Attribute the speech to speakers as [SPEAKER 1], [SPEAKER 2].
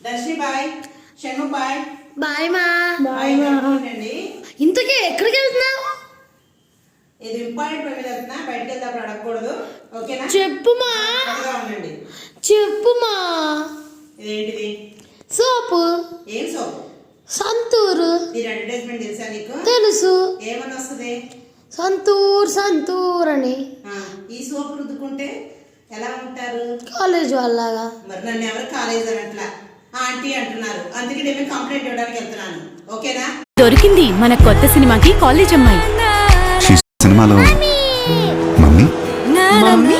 [SPEAKER 1] Darsi bye, Shanmu bye.
[SPEAKER 2] Bye మా.
[SPEAKER 1] Bye అండి.
[SPEAKER 2] ఇంతకీ ఎక్కడికి వెళ్తున్నావు?
[SPEAKER 1] ఇది ఇంపార్టెంట్ పని మీద వెళ్తున్నా, బయటకు వెళ్తే అడగకూడదు, ఓకేనా?
[SPEAKER 2] చెప్పుమా.
[SPEAKER 1] ఉండండి.
[SPEAKER 2] చెప్పుమా.
[SPEAKER 1] ఇదేంటిది?
[SPEAKER 2] సోపు.
[SPEAKER 1] ఏం సోపు?
[SPEAKER 2] సంతూరు.
[SPEAKER 1] దీని అడ్వర్టైజ్మెంట్ తెలుసా నీకు?
[SPEAKER 2] తెలుసు.
[SPEAKER 1] ఏమని వస్తుంది?
[SPEAKER 2] సంతూర్ అని.
[SPEAKER 1] ఈ సోపు రుద్దుకుంటే ఎలా ఉంటారు?
[SPEAKER 2] కాలేజ్ వాళ్ళగా.
[SPEAKER 1] మరి నన్ను ఎవరు కాలేజ్ అని అట్లా ఆంటీ అంటున్నారు, అందుకే నేను కంప్లైంట్ ఇవ్వడానికి వెళ్తున్నాను, ఓకేనా?
[SPEAKER 3] దొరికింది మన కొత్త సినిమాకి కాలేజ్ అమ్మాయి.
[SPEAKER 4] సినిమాలో మమ్మీ
[SPEAKER 3] మమ్మీ